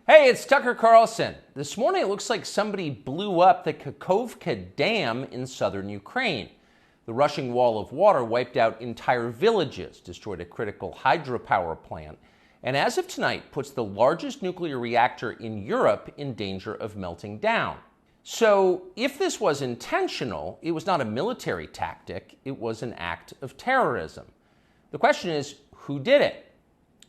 Hey, it's Tucker Carlson. This morning it looks like somebody blew up the Kakhovka Dam in southern Ukraine. The rushing wall of water wiped out entire villages, destroyed a critical hydropower plant, and as of tonight puts the largest nuclear reactor in Europe in danger of melting down. So if this was intentional, it was not a military tactic, it was an act of terrorism. The question is, who did it?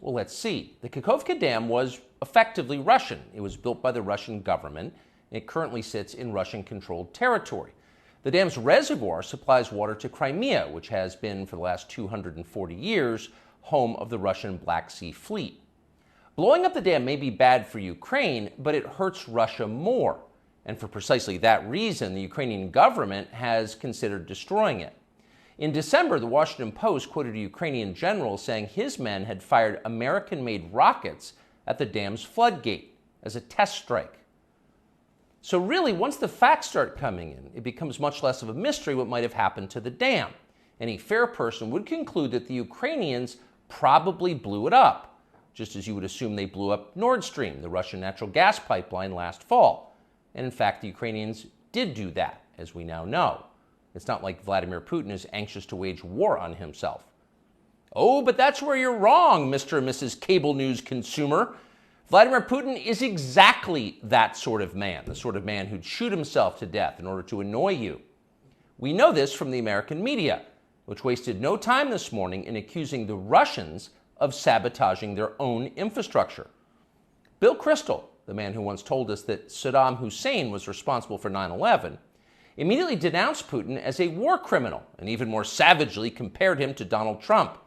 Well, let's see. The Kakhovka Dam was effectively Russian. It was built by the Russian government. It currently sits in Russian-controlled territory. The dam's reservoir supplies water to Crimea, which has been, for the last 240 years, home of the Russian Black Sea Fleet. Blowing up the dam may be bad for Ukraine, but it hurts Russia more. And for precisely that reason, the Ukrainian government has considered destroying it. In December, the Washington Post quoted a Ukrainian general saying his men had fired American-made rockets at the dam's floodgate as a test strike. So really, once the facts start coming in, it becomes much less of a mystery what might have happened to the dam. Any fair person would conclude that the Ukrainians probably blew it up, just as you would assume they blew up Nord Stream, the Russian natural gas pipeline, last fall. And in fact, the Ukrainians did do that, as we now know. It's not like Vladimir Putin is anxious to wage war on himself. Oh, but that's where you're wrong, Mr. and Mrs. Cable News consumer. Vladimir Putin is exactly that sort of man, the sort of man who'd shoot himself to death in order to annoy you. We know this from the American media, which wasted no time this morning in accusing the Russians of sabotaging their own infrastructure. Bill Kristol, the man who once told us that Saddam Hussein was responsible for 9/11, immediately denounced Putin as a war criminal and even more savagely compared him to Donald Trump.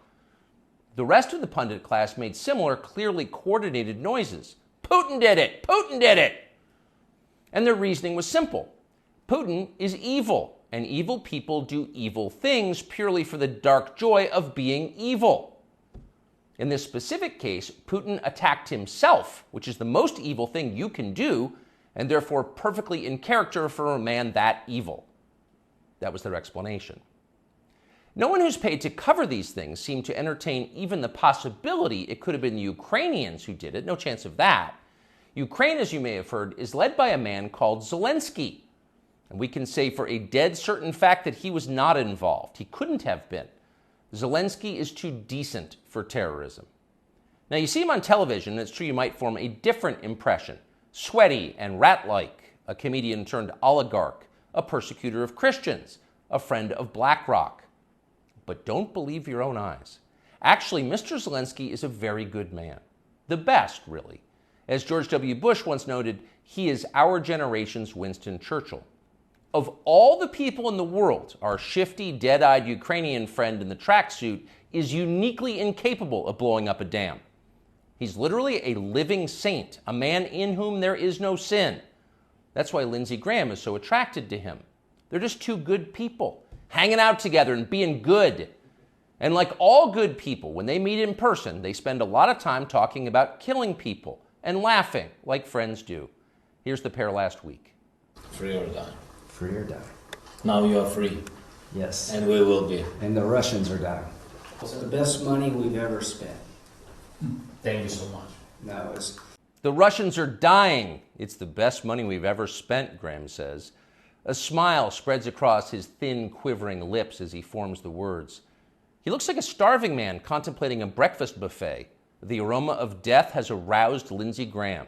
The rest of the pundit class made similar, clearly coordinated noises. Putin did it! Putin did it! And their reasoning was simple. Putin is evil, and evil people do evil things purely for the dark joy of being evil. In this specific case, Putin attacked himself, which is the most evil thing you can do, and therefore perfectly in character for a man that evil. That was their explanation. No one who's paid to cover these things seemed to entertain even the possibility it could have been the Ukrainians who did it. No chance of that. Ukraine, as you may have heard, is led by a man called Zelensky. And we can say for a dead certain fact that he was not involved. He couldn't have been. Zelensky is too decent for terrorism. Now, you see him on television, and it's true you might form a different impression. Sweaty and rat-like, a comedian turned oligarch, a persecutor of Christians, a friend of BlackRock. But don't believe your own eyes. Actually, Mr. Zelensky is a very good man. The best, really. As George W. Bush once noted, he is our generation's Winston Churchill. Of all the people in the world, our shifty, dead-eyed Ukrainian friend in the tracksuit is uniquely incapable of blowing up a dam. He's literally a living saint, a man in whom there is no sin. That's why Lindsey Graham is so attracted to him. They're just two good people, hanging out together and being good. And like all good people, when they meet in person, they spend a lot of time talking about killing people and laughing like friends do. Here's the pair last week. Free or die. Free or die. Now you are free. Yes. And we will be. And the Russians are dying. It's the best money we've ever spent. Thank you so much. No, it's... The Russians are dying. It's the best money we've ever spent, Graham says. A smile spreads across his thin, quivering lips as he forms the words. He looks like a starving man contemplating a breakfast buffet. The aroma of death has aroused Lindsey Graham.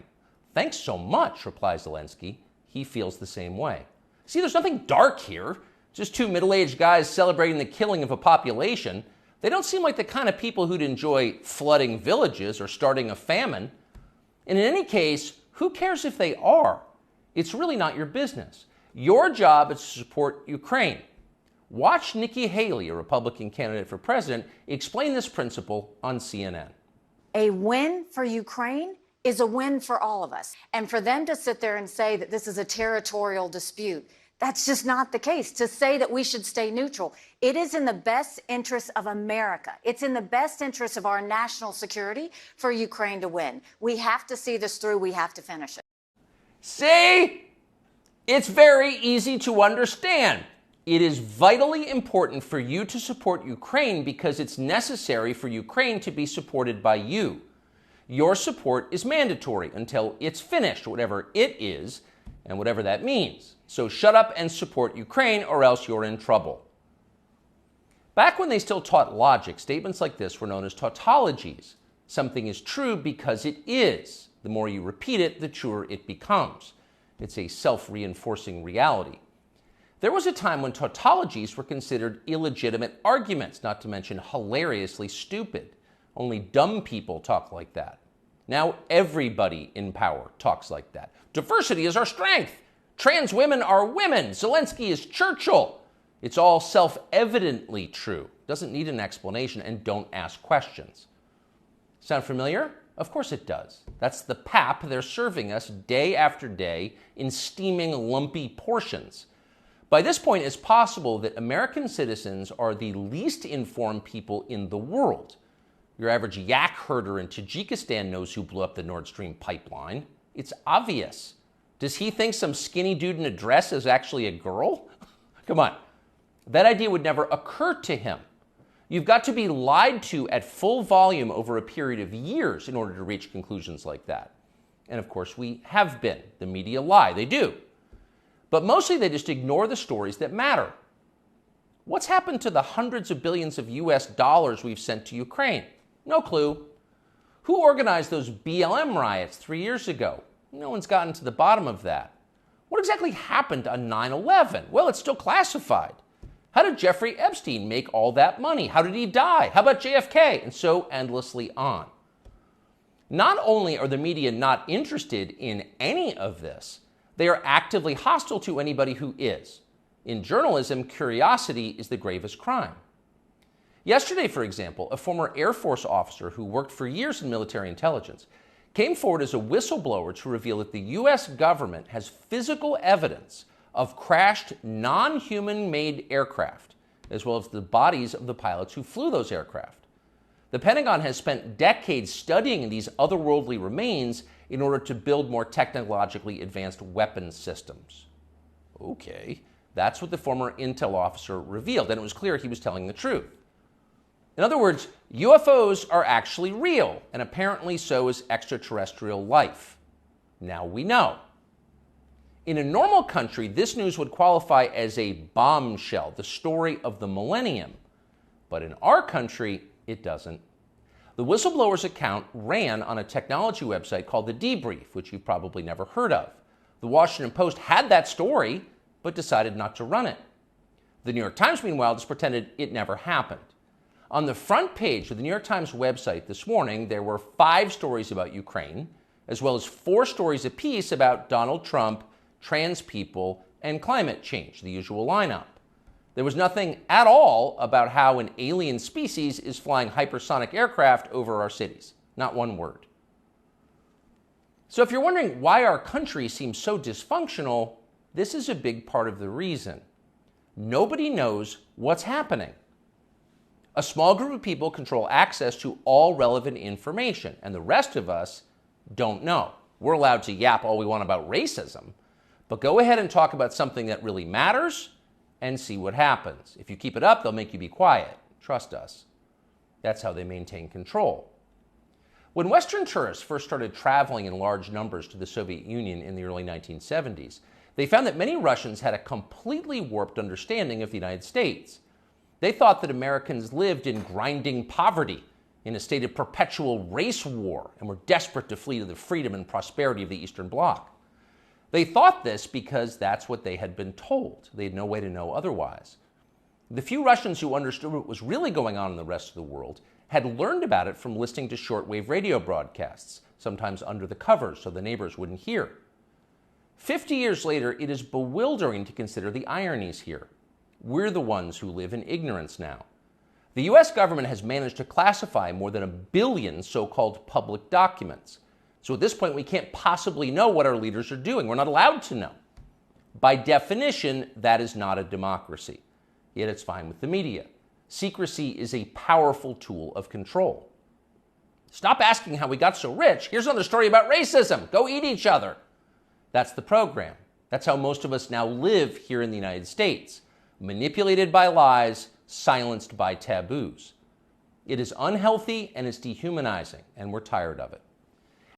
Thanks so much, replies Zelensky. He feels the same way. See, there's nothing dark here. Just two middle-aged guys celebrating the killing of a population. They don't seem like the kind of people who'd enjoy flooding villages or starting a famine. And in any case, who cares if they are? It's really not your business. Your job is to support Ukraine. Watch Nikki Haley, a Republican candidate for president, explain this principle on CNN. A win for Ukraine is a win for all of us. And for them to sit there and say that this is a territorial dispute, that's just not the case. To say that we should stay neutral, it is in the best interest of America. It's in the best interest of our national security for Ukraine to win. We have to see this through. We have to finish it. See? It's very easy to understand. It is vitally important for you to support Ukraine because it's necessary for Ukraine to be supported by you. Your support is mandatory until it's finished, whatever it is, and whatever that means. So shut up and support Ukraine, or else you're in trouble. Back when they still taught logic, statements like this were known as tautologies. Something is true because it is. The more you repeat it, the truer it becomes. It's a self-reinforcing reality. There was a time when tautologies were considered illegitimate arguments, not to mention hilariously stupid. Only dumb people talk like that. Now everybody in power talks like that. Diversity is our strength. Trans women are women. Zelensky is Churchill. It's all self-evidently true. Doesn't need an explanation, and don't ask questions. Sound familiar? Of course it does. That's the pap they're serving us day after day in steaming, lumpy portions. By this point, it's possible that American citizens are the least informed people in the world. Your average yak herder in Tajikistan knows who blew up the Nord Stream pipeline. It's obvious. Does he think some skinny dude in a dress is actually a girl? Come on. That idea would never occur to him. You've got to be lied to at full volume over a period of years in order to reach conclusions like that. And of course, we have been. The media lie. They do. But mostly they just ignore the stories that matter. What's happened to the hundreds of billions of US dollars we've sent to Ukraine? No clue. Who organized those BLM riots 3 years ago? No one's gotten to the bottom of that. What exactly happened on 9/11? Well, it's still classified. How did Jeffrey Epstein make all that money? How did he die? How about JFK? And so endlessly on. Not only are the media not interested in any of this, they are actively hostile to anybody who is. In journalism, curiosity is the gravest crime. Yesterday, for example, a former Air Force officer who worked for years in military intelligence came forward as a whistleblower to reveal that the U.S. government has physical evidence of crashed non-human-made aircraft, as well as the bodies of the pilots who flew those aircraft. The Pentagon has spent decades studying these otherworldly remains in order to build more technologically advanced weapons systems. Okay, that's what the former intel officer revealed, and it was clear he was telling the truth. In other words, UFOs are actually real, and apparently so is extraterrestrial life. Now we know. In a normal country, this news would qualify as a bombshell, the story of the millennium. But in our country, it doesn't. The whistleblower's account ran on a technology website called The Debrief, which you've probably never heard of. The Washington Post had that story, but decided not to run it. The New York Times, meanwhile, just pretended it never happened. On the front page of the New York Times website this morning, there were 5 stories about Ukraine, as well as 4 stories apiece about Donald Trump, trans people, and climate change, the usual lineup. There was nothing at all about how an alien species is flying hypersonic aircraft over our cities. Not one word. So if you're wondering why our country seems so dysfunctional, this is a big part of the reason. Nobody knows what's happening. A small group of people control access to all relevant information, and the rest of us don't know. We're allowed to yap all we want about racism, but go ahead and talk about something that really matters and see what happens. If you keep it up, they'll make you be quiet. Trust us. That's how they maintain control. When Western tourists first started traveling in large numbers to the Soviet Union in the early 1970s, they found that many Russians had a completely warped understanding of the United States. They thought that Americans lived in grinding poverty, in a state of perpetual race war, and were desperate to flee to the freedom and prosperity of the Eastern Bloc. They thought this because that's what they had been told. They had no way to know otherwise. The few Russians who understood what was really going on in the rest of the world had learned about it from listening to shortwave radio broadcasts, sometimes under the covers so the neighbors wouldn't hear. 50 years later, it is bewildering to consider the ironies here. We're the ones who live in ignorance now. The US government has managed to classify more than 1 billion so-called public documents. So at this point, we can't possibly know what our leaders are doing. We're not allowed to know. By definition, that is not a democracy. Yet it's fine with the media. Secrecy is a powerful tool of control. Stop asking how we got so rich. Here's another story about racism. Go eat each other. That's the program. That's how most of us now live here in the United States. Manipulated by lies, silenced by taboos. It is unhealthy and it's dehumanizing, and we're tired of it.